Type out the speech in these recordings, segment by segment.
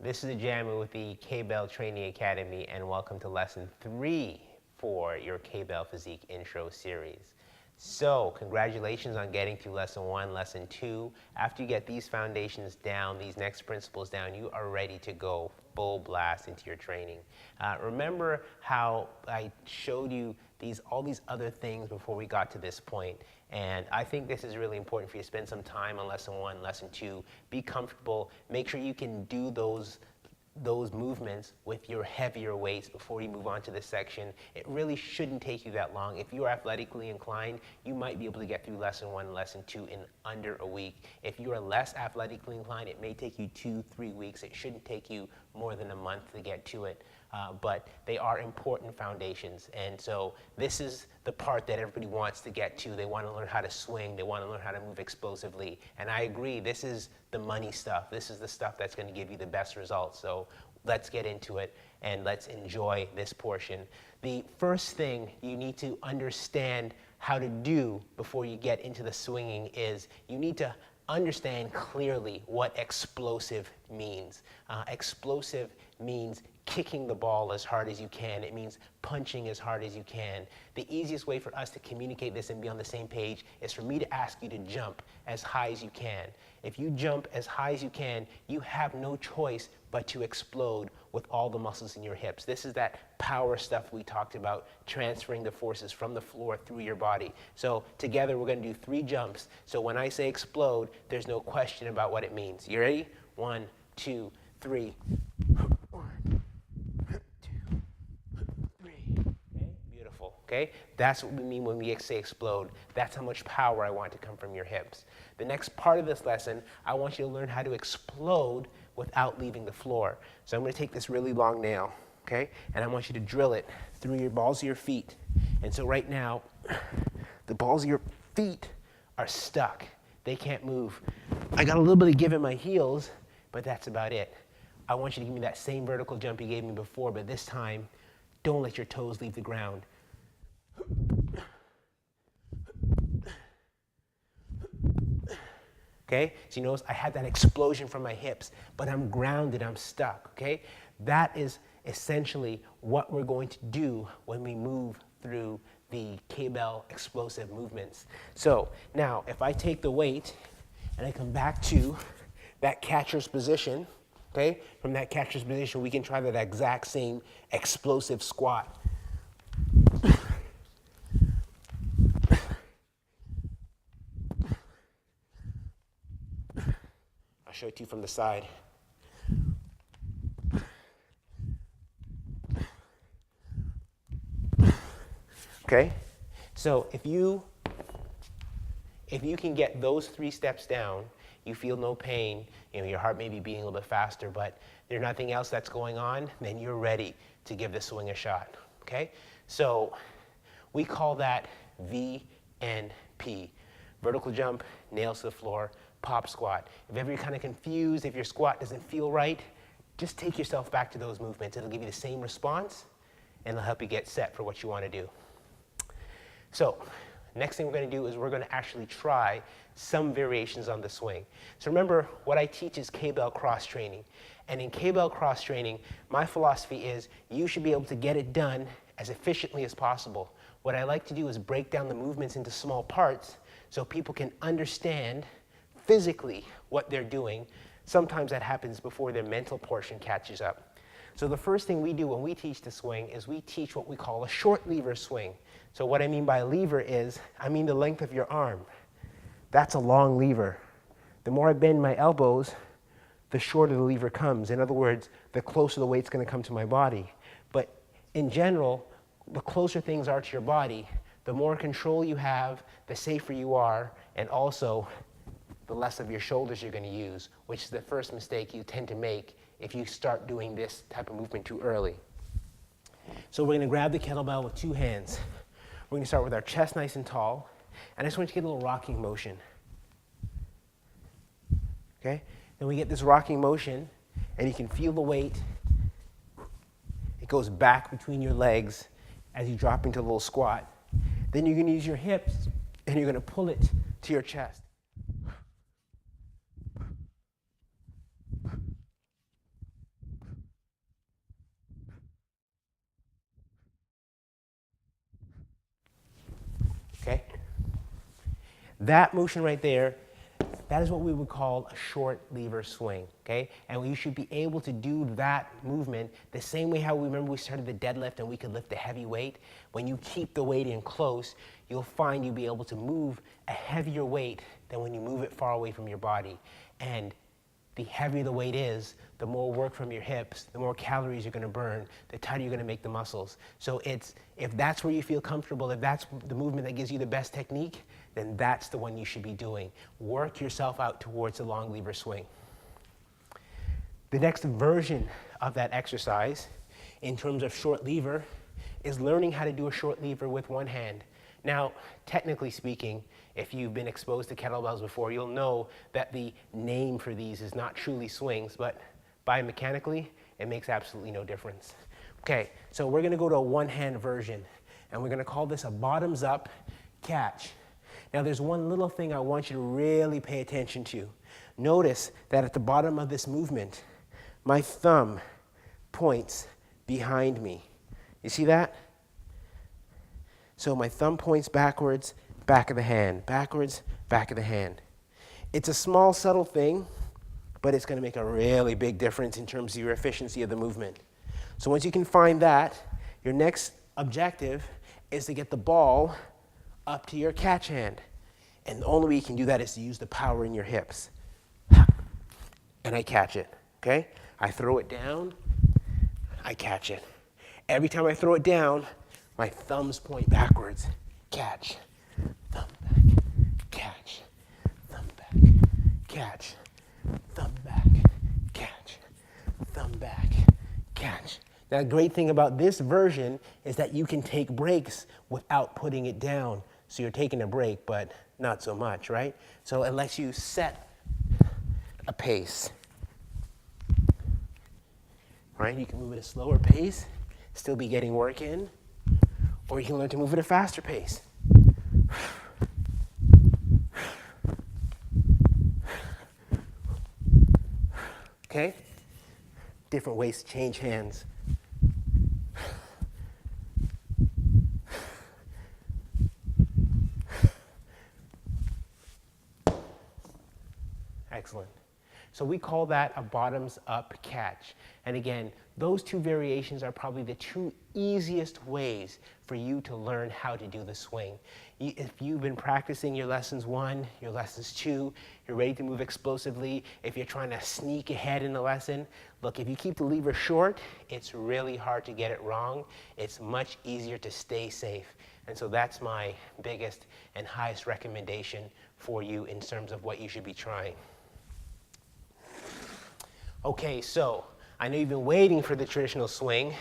This is Jamie with the KBell Training Academy, and welcome to lesson 3 for your KBell Physique Intro series. So, congratulations on getting through lesson 1, lesson 2. After you get these foundations down, these next principles down, you are ready to go full blast into your training. Remember how I showed you all these other things before we got to this point, and I think this is really important for you to spend some time on lesson 1, lesson 2. Be comfortable. Make sure you can do those movements with your heavier weights before you move on to this section. It really shouldn't take you that long. If you are athletically inclined, you might be able to get through lesson 1 and lesson 2 in under a week. If you are less athletically inclined, it may take you 2-3 weeks. It shouldn't take you more than a month to get to it. But they are important foundations, and so this is the part that everybody wants to get to. They want to learn how to swing, they want to learn how to move explosively, and I agree, this is the money stuff. This is the stuff that's going to give you the best results. So let's get into it and let's enjoy this portion. The first thing you need to understand how to do before you get into the swinging is you need to understand clearly what explosive means. Explosive means kicking the ball as hard as you can. It means punching as hard as you can. The easiest way for us to communicate this and be on the same page is for me to ask you to jump as high as you can. If you jump as high as you can, you have no choice but to explode with all the muscles in your hips. This is that power stuff we talked about, transferring the forces from the floor through your body. So together we're going to do 3 jumps. So when I say explode, there's no question about what it means. You ready? 1, 2, 3. 1, 2, 3. Okay, beautiful. Okay, that's what we mean when we say explode. That's how much power I want to come from your hips. The next part of this lesson, I want you to learn how to explode without leaving the floor. So I'm going to take this really long nail, okay, and I want you to drill it through your balls of your feet. And so right now, the balls of your feet are stuck. They can't move. I got a little bit of give in my heels, but that's about it. I want you to give me that same vertical jump you gave me before, but this time, don't let your toes leave the ground. Okay, so you notice I had that explosion from my hips, but I'm grounded, I'm stuck, okay? That is essentially what we're going to do when we move through the KBell explosive movements. So now, if I take the weight and I come back to that catcher's position, okay? From that catcher's position, we can try that exact same explosive squat. I'll show it to you from the side. Okay, so if you can get those 3 steps down, you feel no pain, your heart may be beating a little bit faster, but there's nothing else that's going on, then you're ready to give the swing a shot, okay? So we call that VNP, vertical jump, nails to the floor, pop squat. If ever you're kind of confused, if your squat doesn't feel right, just take yourself back to those movements. It'll give you the same response, and it'll help you get set for what you want to do. So, next thing we're going to do is we're going to actually try some variations on the swing. So remember, what I teach is KBell cross training. And in KBell cross training, my philosophy is you should be able to get it done as efficiently as possible. What I like to do is break down the movements into small parts so people can understand physically what they're doing. Sometimes that happens before their mental portion catches up. So the first thing we do when we teach the swing is we teach what we call a short lever swing. So what I mean by lever is, I mean the length of your arm. That's a long lever. The more I bend my elbows, the shorter the lever comes. In other words, the closer the weight's going to come to my body. But in general, the closer things are to your body, the more control you have, the safer you are, and also the less of your shoulders you're going to use, which is the first mistake you tend to make if you start doing this type of movement too early. So we're going to grab the kettlebell with 2 hands. We're going to start with our chest nice and tall, and I just want you to get a little rocking motion. Okay? Then we get this rocking motion, and you can feel the weight. It goes back between your legs as you drop into a little squat. Then you're going to use your hips, and you're going to pull it to your chest. That motion right there, that is what we would call a short lever swing, okay? And you should be able to do that movement the same way how we remember we started the deadlift and we could lift a heavy weight. When you keep the weight in close, you'll find you'll be able to move a heavier weight than when you move it far away from your body. And the heavier the weight is, the more work from your hips, the more calories you're gonna burn, the tighter you're gonna make the muscles. So if that's where you feel comfortable, if that's the movement that gives you the best technique, then that's the one you should be doing. Work yourself out towards a long lever swing. The next version of that exercise, in terms of short lever, is learning how to do a short lever with one hand. Now, technically speaking, if you've been exposed to kettlebells before, you'll know that the name for these is not truly swings, but biomechanically, it makes absolutely no difference. Okay, so we're gonna go to a one-hand version, and we're gonna call this a bottoms-up catch. Now, there's one little thing I want you to really pay attention to. Notice that at the bottom of this movement, my thumb points behind me. You see that? So my thumb points backwards, back of the hand, backwards, back of the hand. It's a small, subtle thing, but it's gonna make a really big difference in terms of your efficiency of the movement. So once you can find that, your next objective is to get the ball up to your catch hand. And the only way you can do that is to use the power in your hips. And I catch it, okay? I throw it down, I catch it. Every time I throw it down, my thumbs point backwards. Catch, thumb back, catch, thumb back, catch, thumb back, catch, thumb back, catch. Now, the great thing about this version is that you can take breaks without putting it down. So you're taking a break, but not so much, right? So it lets you set a pace, right? You can move at a slower pace, still be getting work in, or you can learn to move at a faster pace. Okay? Different ways to change hands. Excellent. So we call that a bottoms-up catch. And again, those two variations are probably the two easiest ways for you to learn how to do the swing. If you've been practicing your lessons 1, your lessons 2, you're ready to move explosively, if you're trying to sneak ahead in the lesson, look, if you keep the lever short, it's really hard to get it wrong. It's much easier to stay safe. And so that's my biggest and highest recommendation for you in terms of what you should be trying. Okay, so I know you've been waiting for the traditional swing,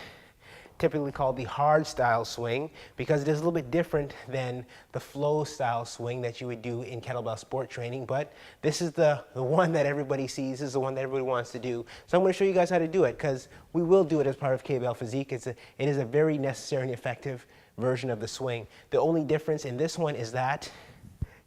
typically called the hardstyle swing, because it is a little bit different than the flow style swing that you would do in kettlebell sport training, but this is the one that everybody sees, this is the one that everybody wants to do. So I'm going to show you guys how to do it, because we will do it as part of KBell Physique. It is a very necessary and effective version of the swing. The only difference in this one is that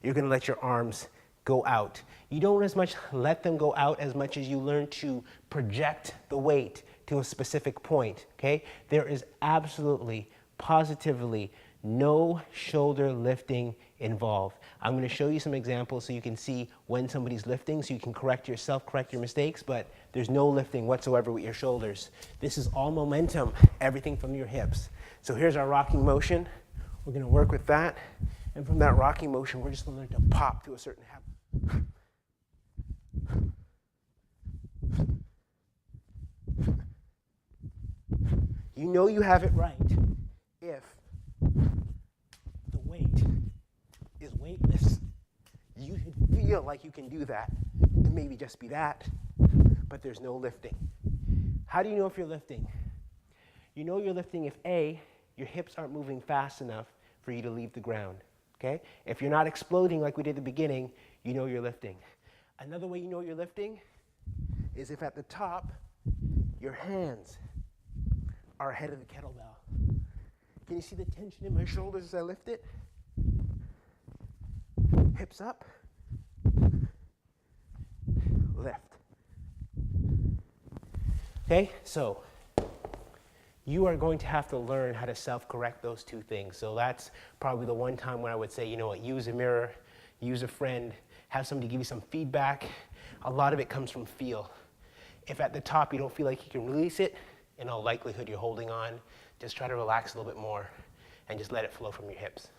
you're going to let your arms go out. You don't as much let them go out as much as you learn to project the weight to a specific point, okay? There is absolutely, positively no shoulder lifting involved. I'm going to show you some examples so you can see when somebody's lifting, so you can correct yourself, correct your mistakes, but there's no lifting whatsoever with your shoulders. This is all momentum, everything from your hips. So here's our rocking motion. We're going to work with that. And from that rocking motion, we're just going to learn to pop to a certain habit. You know you have it right if the weight is weightless. You should feel like you can do that. It maybe just be that, but there's no lifting. How do you know if you're lifting? You know you're lifting if A, your hips aren't moving fast enough for you to leave the ground. Okay? If you're not exploding like we did at the beginning, you know you're lifting. Another way you know you're lifting is if at the top, your hands are ahead of the kettlebell. Can you see the tension in my shoulders as I lift it? Hips up, lift. Okay, so you are going to have to learn how to self-correct those two things. So that's probably the one time where I would say, you know what, use a mirror, use a friend, have somebody give you some feedback. A lot of it comes from feel. If at the top you don't feel like you can release it, in all likelihood you're holding on. Just try to relax a little bit more and just let it flow from your hips.